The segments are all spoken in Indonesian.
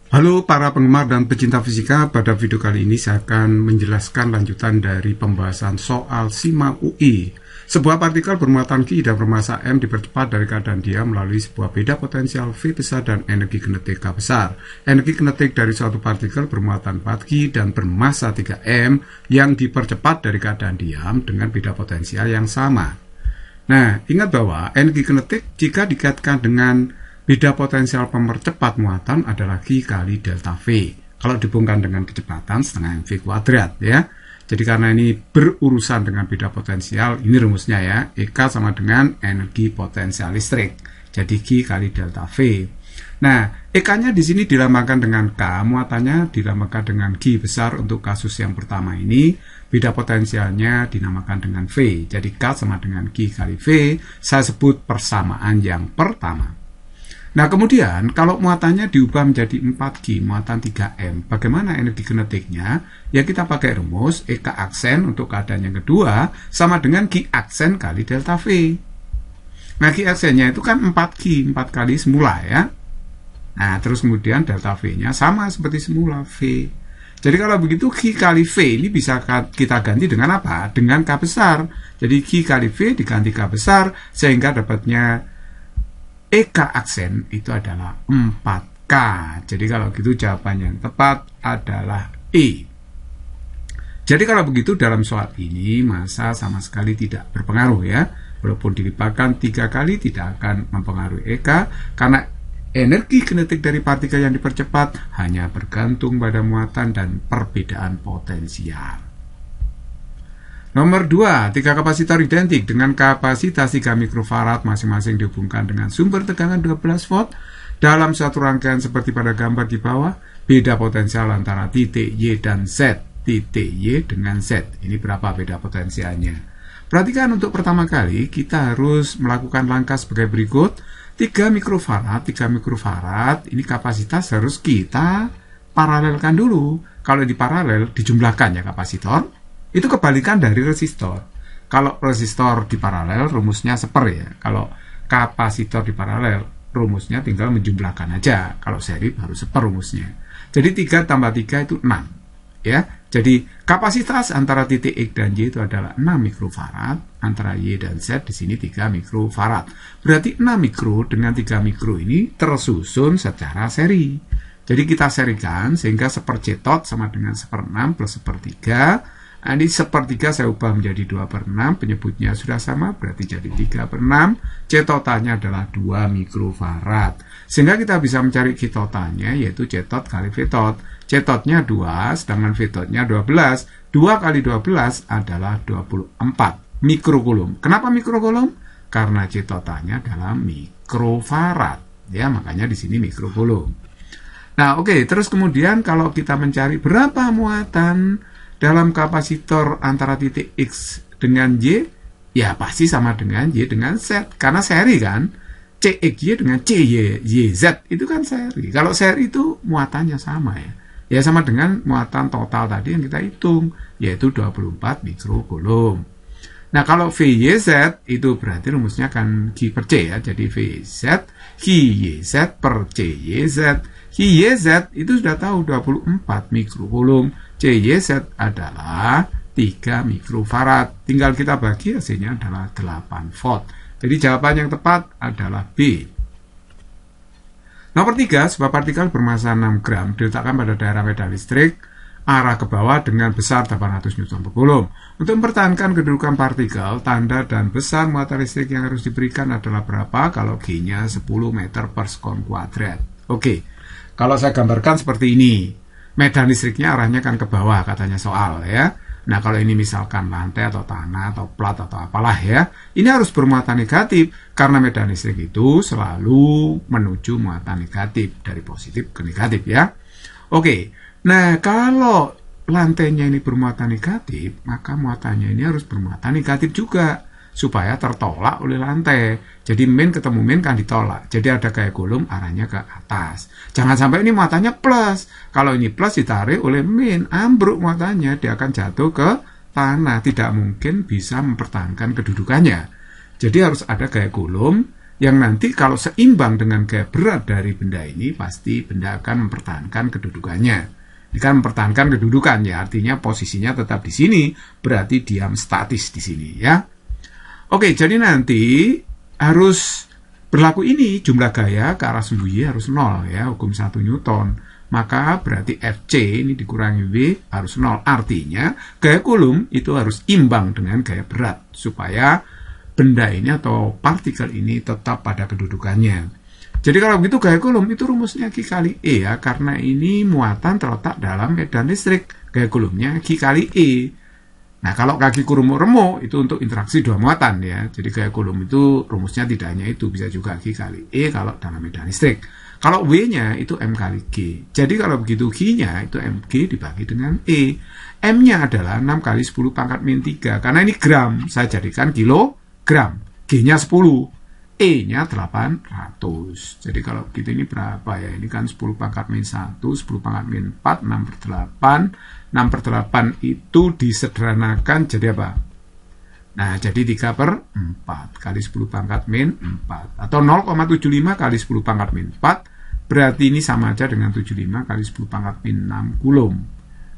Halo para penggemar dan pecinta fisika, pada video kali ini saya akan menjelaskan lanjutan dari pembahasan soal SIMA UI. Sebuah partikel bermuatan Q dan bermassa M dipercepat dari keadaan diam melalui sebuah beda potensial V besar dan energi kinetik K besar. Energi kinetik dari suatu partikel bermuatan 4Q dan bermassa 3M yang dipercepat dari keadaan diam dengan beda potensial yang sama. Nah, ingat bahwa energi kinetik jika dikaitkan dengan beda potensial pemercepat muatan adalah Q kali delta V. Kalau dihubungkan dengan kecepatan setengah mv kuadrat ya. Jadi karena ini berurusan dengan beda potensial, ini rumusnya ya. EK sama dengan energi potensial listrik. Jadi Q kali delta V. Nah, EK-nya di sini dilambangkan dengan K, muatannya dilambangkan dengan Q besar untuk kasus yang pertama ini. Beda potensialnya dinamakan dengan V. Jadi K sama dengan Q kali V. Saya sebut persamaan yang pertama. Nah, kemudian kalau muatannya diubah menjadi 4Q, muatan 3M, bagaimana energi kinetiknya? Ya kita pakai rumus EK aksen untuk keadaan yang kedua sama dengan Q aksen kali delta V. Nah, Q aksennya itu kan 4Q, 4 kali semula ya. Nah, terus kemudian delta V-nya sama seperti semula, V. Jadi kalau begitu Q kali V ini bisa kita ganti dengan apa? Dengan K besar. Jadi Q kali V diganti K besar sehingga dapatnya EK aksen itu adalah 4K. Jadi kalau gitu jawabannya yang tepat adalah E. Jadi kalau begitu dalam soal ini massa sama sekali tidak berpengaruh ya. Walaupun dilipatkan 3 kali tidak akan mempengaruhi EK karena energi kinetik dari partikel yang dipercepat hanya bergantung pada muatan dan perbedaan potensial. Nomor 2, 3 kapasitor identik dengan kapasitas 3 mikrofarad masing-masing dihubungkan dengan sumber tegangan 12 volt dalam satu rangkaian seperti pada gambar di bawah. Beda potensial antara titik Y dan Z. Titik Y dengan Z. Ini berapa beda potensialnya? Perhatikan untuk pertama kali kita harus melakukan langkah sebagai berikut. 3 mikrofarad, ini kapasitas harus kita paralelkan dulu. Kalau di paralel dijumlahkan ya kapasitor. Itu kebalikan dari resistor. Kalau resistor di paralel rumusnya seper ya. Kalau kapasitor di paralel rumusnya tinggal menjumlahkan aja. Kalau seri baru seper rumusnya. Jadi 3 tambah 3 itu 6 ya. Jadi kapasitas antara titik X dan Y itu adalah 6 mikrofarad, antara Y dan Z di sini 3 mikrofarad. Berarti 6 mikro dengan 3 mikro ini tersusun secara seri. Jadi kita serikan sehingga sepercetot sama dengan 1/6 plus 1/3. Nah, ini 1/3 saya ubah menjadi 2/6, penyebutnya sudah sama, berarti jadi 3/6, cetotannya adalah 2 mikrofarad. Sehingga kita bisa mencari cetotannya, yaitu cetot kali vetot. Cetotnya 2, sedangkan vetotnya 12. 2 kali 12 adalah 24 mikrokulum. Kenapa mikrokulum? Karena cetotannya adalah mikrofarad. Ya, makanya di sini mikrokulum. Nah, oke, terus kemudian kalau kita mencari berapa muatan dalam kapasitor antara titik X dengan Y, ya pasti sama dengan Y dengan Z. Karena seri kan, CXY dengan CYZ itu kan seri. Kalau seri itu muatannya sama ya. Ya sama dengan muatan total tadi yang kita hitung, yaitu 24 mikrokulum. Nah kalau VYZ itu berarti rumusnya kan Q per C ya. Jadi VZ, QYZ per CYZ. QYZ itu sudah tahu 24 mikrokulum. CYZ adalah 3 mikrofarad. Tinggal kita bagi, hasilnya adalah 8 volt. Jadi jawaban yang tepat adalah B. Nomor 3, sebuah partikel bermassa 6 gram diletakkan pada daerah medan listrik arah ke bawah dengan besar 800 Newton per coulomb. Untuk mempertahankan kedudukan partikel, tanda dan besar muatan listrik yang harus diberikan adalah berapa? Kalau G-nya 10 meter per sekon kuadrat. Oke, kalau saya gambarkan seperti ini. Medan listriknya arahnya kan ke bawah katanya soal ya. Nah kalau ini misalkan lantai atau tanah atau plat atau apalah ya, ini harus bermuatan negatif karena medan listrik itu selalu menuju muatan negatif dari positif ke negatif ya. Oke, nah kalau lantainya ini bermuatan negatif, maka muatannya ini harus bermuatan negatif juga supaya tertolak oleh lantai. Jadi min ketemu min kan ditolak. Jadi ada gaya kulum arahnya ke atas. Jangan sampai ini muatannya plus. Kalau ini plus ditarik oleh min, ambruk muatannya, dia akan jatuh ke tanah. Tidak mungkin bisa mempertahankan kedudukannya. Jadi harus ada gaya kulum yang nanti kalau seimbang dengan gaya berat dari benda ini, pasti benda akan mempertahankan kedudukannya. Ini kan mempertahankan kedudukan ya, artinya posisinya tetap di sini, berarti diam statis di sini ya. Oke, jadi nanti harus berlaku ini, jumlah gaya ke arah sembunyi harus 0 ya, hukum 1 Newton. Maka berarti Fc ini dikurangi W harus 0, artinya gaya Coulomb itu harus imbang dengan gaya berat supaya benda ini atau partikel ini tetap pada kedudukannya. Jadi kalau begitu gaya Coulomb itu rumusnya Q kali E ya, karena ini muatan terletak dalam medan listrik. Gaya Coulombnya Q kali E. Nah kalau kaki remuk itu untuk interaksi dua muatan ya. Jadi gaya Coulomb itu rumusnya tidak hanya itu, bisa juga Q kali E kalau dalam medan listrik. Kalau W-nya itu M kali G. Jadi kalau begitu Q-nya itu MG dibagi dengan E. M-nya adalah 6 kali 10 pangkat min 3. Karena ini gram, saya jadikan kilogram. G-nya 10. E-nya 800. Jadi kalau begitu ini berapa ya? Ini kan 10 pangkat min 1, 10 pangkat min 4, 6 per 8. 6 per 8 itu disederhanakan jadi apa? Nah, jadi 3 per 4 kali 10 pangkat min 4. Atau 0,75 kali 10 pangkat min 4. Berarti ini sama aja dengan 75 kali 10 pangkat min 6 Coulomb.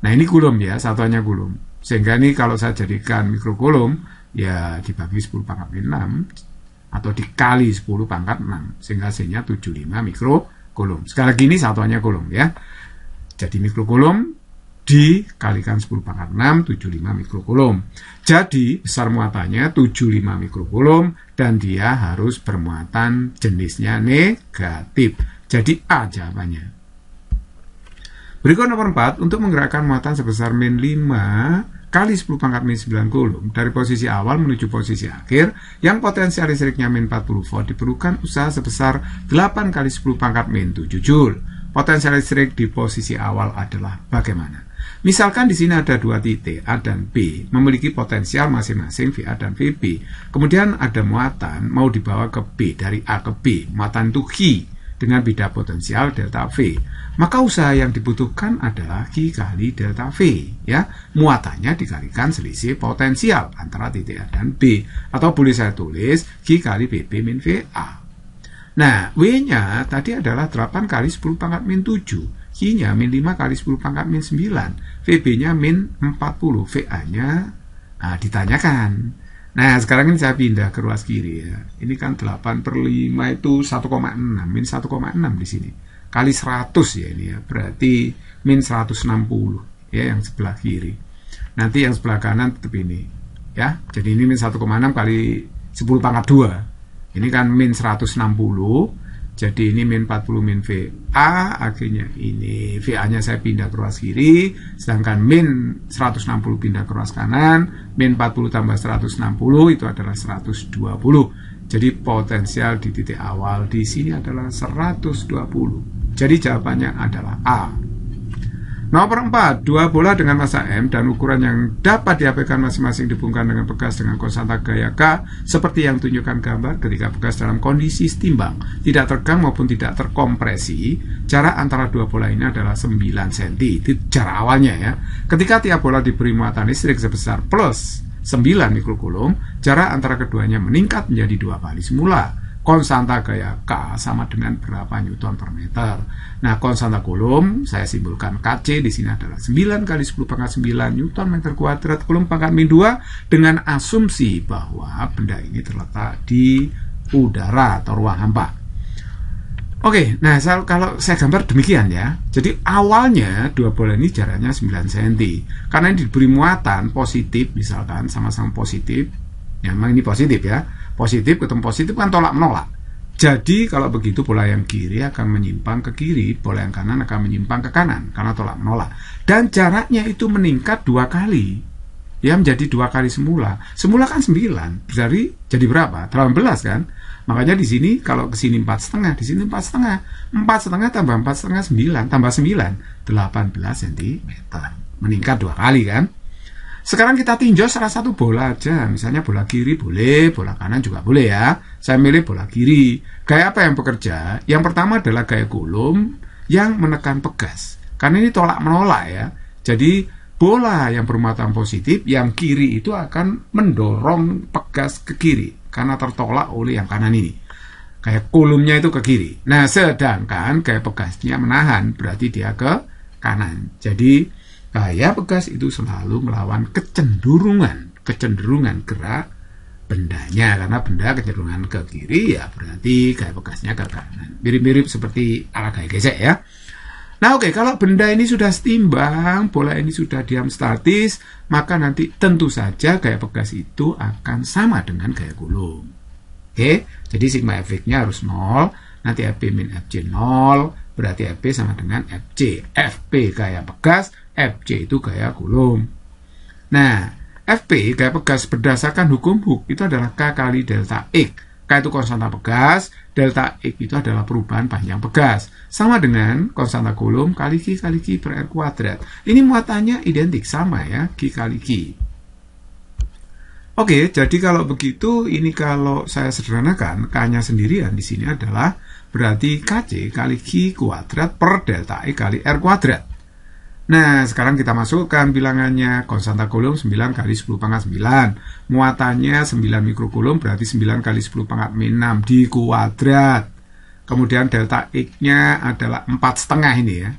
Nah, ini Coulomb ya, satuannya Coulomb. Sehingga ini kalau saya jadikan mikrocoulomb, ya dibagi 10 pangkat min 6. Atau dikali 10 pangkat 6. Sehingga hasilnya 75 mikrocoulomb. Sekali lagi ini satuannya Coulomb ya. Jadi mikrocoulomb dikalikan 10 pangkat 6, 75 mikrocoulomb. Jadi besar muatannya 75 mikrocoulomb dan dia harus bermuatan jenisnya negatif. Jadi A jawabannya. Berikut nomor 4, untuk menggerakkan muatan sebesar min 5 kali 10 pangkat min 9 Coulomb dari posisi awal menuju posisi akhir yang potensial listriknya min 40 volt diperlukan usaha sebesar 8 kali 10 pangkat min 7 Joule. Potensial listrik di posisi awal adalah bagaimana? Misalkan di sini ada dua titik A dan B memiliki potensial masing-masing VA dan VB. Kemudian ada muatan mau dibawa ke B dari A ke B. Muatan itu Q dengan beda potensial delta V. Maka usaha yang dibutuhkan adalah Q kali delta V ya. Muatannya dikalikan selisih potensial antara titik A dan B, atau boleh saya tulis Q kali BB min VA. Nah, W-nya tadi adalah 8 kali 10 pangkat min 7. Q-nya min 5 kali 10 pangkat min 9. VB-nya min 40. VA-nya ditanyakan. Nah, sekarang ini saya pindah ke ruas kiri ya. Ini kan 8 per 5 itu 1,6. Min 1,6 di sini. Kali 100 ya ini ya. Berarti min 160 ya yang sebelah kiri. Nanti yang sebelah kanan tetap ini. Ya, jadi ini min 1,6 kali 10 pangkat 2. Ini kan min 160, jadi ini min 40 min VA, akhirnya ini VA-nya saya pindah ke ruas kiri, sedangkan min 160 pindah ke ruas kanan, min 40 tambah 160 itu adalah 120. Jadi potensial di titik awal di sini adalah 120. Jadi jawabannya adalah A. Nomor 4, dua bola dengan massa M dan ukuran yang dapat diapaikan masing-masing dihubungkan dengan pegas dengan konstanta gaya K seperti yang tunjukkan gambar. Ketika pegas dalam kondisi setimbang, tidak tegang maupun tidak terkompresi, jarak antara dua bola ini adalah 9 cm. Itu jarak awalnya ya. Ketika tiap bola diberi muatan listrik sebesar plus 9 mikrocoulomb, jarak antara keduanya meningkat menjadi 2 kali semula. Konstanta gaya K sama dengan berapa Newton per meter. Nah, konstanta Coulomb saya simbolkan KC di sini adalah 9 kali 10 pangkat 9 Newton meter kuadrat Coulomb pangkat min 2 dengan asumsi bahwa benda ini terletak di udara atau ruang hampa. Oke, nah kalau saya gambar demikian ya. Jadi awalnya dua bola ini jaraknya 9 cm. Karena ini diberi muatan positif misalkan sama-sama positif. Ya, memang ini positif ya. Positif ketemu positif kan tolak menolak. Jadi kalau begitu bola yang kiri akan menyimpang ke kiri, bola yang kanan akan menyimpang ke kanan karena tolak menolak. Dan jaraknya itu meningkat 2 kali. Ya, menjadi 2 kali semula. Semula kan 9, jadi berapa? 18 kan? Makanya di sini kalau ke sini 4,5, di sini 4,5. 4,5 tambah 4,5 9, tambah 9 18 cm. Meningkat 2 kali kan? Sekarang kita tinjau salah satu bola aja. Misalnya bola kiri boleh, bola kanan juga boleh ya. Saya milih bola kiri. Gaya apa yang bekerja? Yang pertama adalah gaya Coulomb yang menekan pegas. Karena ini tolak menolak ya. Jadi bola yang bermuatan positif, yang kiri itu akan mendorong pegas ke kiri karena tertolak oleh yang kanan ini. Gaya kulumnya itu ke kiri. Nah, sedangkan gaya pegasnya menahan, berarti dia ke kanan. Jadi, gaya pegas itu selalu melawan kecenderungan gerak bendanya. Karena benda kecenderungan ke kiri, ya berarti gaya pegasnya ke kanan. Mirip-mirip seperti ala gaya gesek ya. Nah, oke, kalau benda ini sudah setimbang, bola ini sudah diam statis, maka nanti tentu saja gaya pegas itu akan sama dengan gaya kulum. Oke, jadi sigma Fx-nya harus 0, nanti Fp min Fc 0, berarti Fp sama dengan Fc. Fp gaya pegas, Fc itu gaya kulum. Nah, Fp gaya pegas berdasarkan hukum Hooke itu adalah K kali delta X. K itu konstanta pegas, delta X itu adalah perubahan panjang pegas. Sama dengan konstanta kulum kali Q kali Q per R kuadrat. Ini muatannya identik, sama ya, Q kali Q. Oke, jadi kalau begitu, ini kalau saya sederhanakan, K-nya sendirian di sini adalah berarti KC kali Q kuadrat per delta E kali R kuadrat. Nah, sekarang kita masukkan bilangannya. Konstanta kulum 9 kali 10 pangkat 9. Muatannya 9 mikrokulum, berarti 9 kali 10 pangkat min 6 di kuadrat. Kemudian delta X-nya adalah 4,5 ini ya.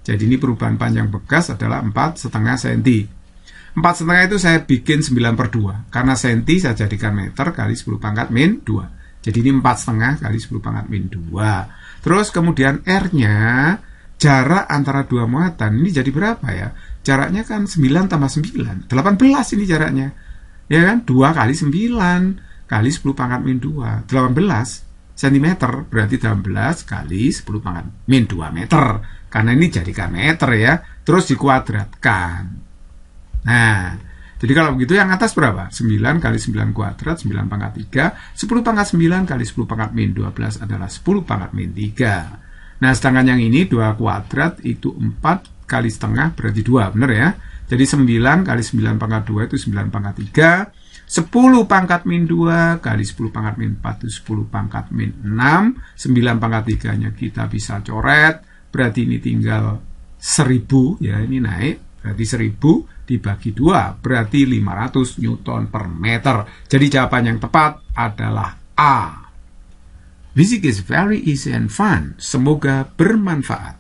Jadi ini perubahan panjang pegas adalah 4,5 cm. 4,5 itu saya bikin 9/2. Karena senti saya jadikan meter kali 10 pangkat min 2. Jadi ini 4,5 kali 10 pangkat min 2. Terus kemudian R-nya, jarak antara dua muatan ini jadi berapa ya? Jaraknya kan 9 tambah 9. 18 ini jaraknya. Ya kan? 2 kali 9 kali 10 pangkat min 2. 18 cm. Berarti 18 kali 10 pangkat min 2 meter. Karena ini jadikan meter ya. Terus dikuadratkan. Nah, jadi kalau begitu yang atas berapa? 9 kali 9 kuadrat, 9 pangkat 3. 10 pangkat 9 kali 10 pangkat min 12 adalah 10 pangkat min 3. Nah, sedangkan yang ini 2 kuadrat itu 4 kali setengah berarti 2, benar ya? Jadi 9 kali 9 pangkat 2 itu 9 pangkat 3. 10 pangkat min 2 kali 10 pangkat min 4 itu 10 pangkat min 6. 9 pangkat 3-nya kita bisa coret. Berarti ini tinggal 1000 ya, ini naik. Berarti 1000 dibagi 2 berarti 500 Newton per meter. Jadi jawaban yang tepat adalah A. Physics is very easy and fun. Semoga bermanfaat.